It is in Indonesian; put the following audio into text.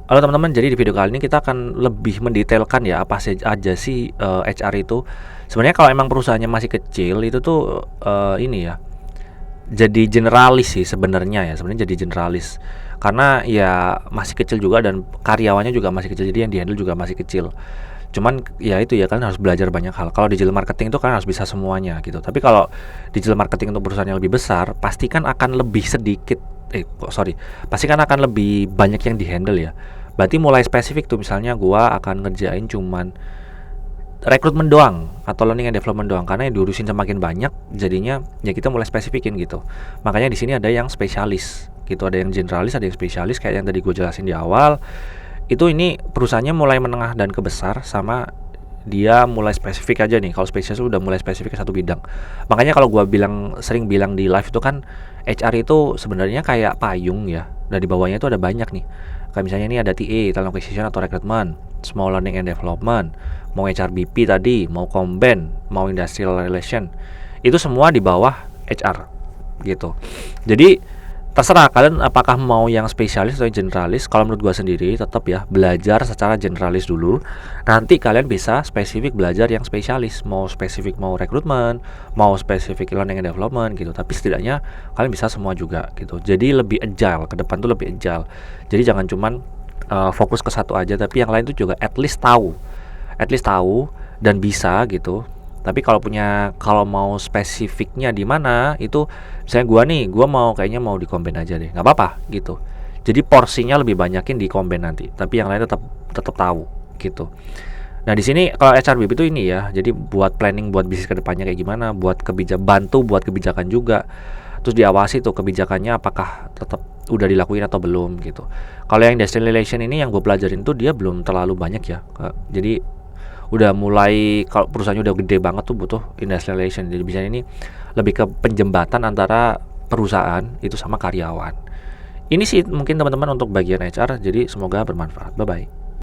Halo teman-teman, jadi di video kali ini kita akan lebih mendetailkan ya apa aja sih HR itu. Sebenarnya kalau emang perusahaannya masih kecil itu tuh ini ya, jadi generalis sih sebenarnya ya. Sebenarnya jadi generalis karena ya masih kecil juga dan karyawannya juga masih kecil, jadi yang dihandle juga masih kecil. Cuman ya itu ya, kalian harus belajar banyak hal. Kalau digital marketing itu kalian harus bisa semuanya gitu. Tapi kalau digital marketing untuk perusahaan yang lebih besar, pastikan akan lebih sedikit pastikan akan lebih banyak yang dihandle ya. Berarti mulai spesifik tuh, misalnya gua akan ngerjain cuman rekrutmen doang atau learning and development doang, karena yang diurusin semakin banyak, jadinya ya kita mulai spesifikin gitu. Makanya di sini ada yang spesialis gitu, ada yang generalis, ada yang spesialis kayak yang tadi gue jelasin di awal. Itu ini perusahaannya mulai menengah dan ke besar, sama dia mulai spesifik aja nih. Kalau spesialis udah mulai spesifik ke satu bidang. Makanya kalau gue sering bilang di live itu kan, HR itu sebenarnya kayak payung ya, dan di bawahnya itu ada banyak nih. Kayak misalnya ini ada TA, talent acquisition atau recruitment, small learning and development, mau HRBP tadi, mau Komben, mau industrial relation, itu semua di bawah HR gitu. Jadi terserah kalian apakah mau yang spesialis atau yang generalis. Kalau menurut gua sendiri tetap ya belajar secara generalis dulu, nanti kalian bisa spesifik belajar yang spesialis, mau spesifik mau rekrutmen, mau spesifik learning and development gitu. Tapi setidaknya kalian bisa semua juga gitu, jadi lebih agile, ke depan tuh lebih agile. Jadi jangan cuman fokus ke satu aja, tapi yang lain tuh juga at least tahu dan bisa gitu. Tapi kalau mau spesifiknya di mana itu, misalnya gua kayaknya mau di Komben aja deh, nggak apa-apa gitu. Jadi porsinya lebih banyakin di Komben nanti, tapi yang lain tetap tetap tahu gitu. Nah di sini kalau HRBP itu ini ya, jadi buat planning buat bisnis kedepannya kayak gimana, bantu buat kebijakan juga. Terus diawasi tuh kebijakannya apakah tetap udah dilakuin atau belum gitu. Kalau yang industrial relation ini yang gue pelajarin tuh dia belum terlalu banyak ya. Jadi udah mulai, kalau perusahaannya udah gede banget tuh butuh industrial relation. Jadi bisa ini lebih ke penjembatan antara perusahaan itu sama karyawan. Ini sih mungkin teman-teman untuk bagian HR. Jadi semoga bermanfaat. Bye bye.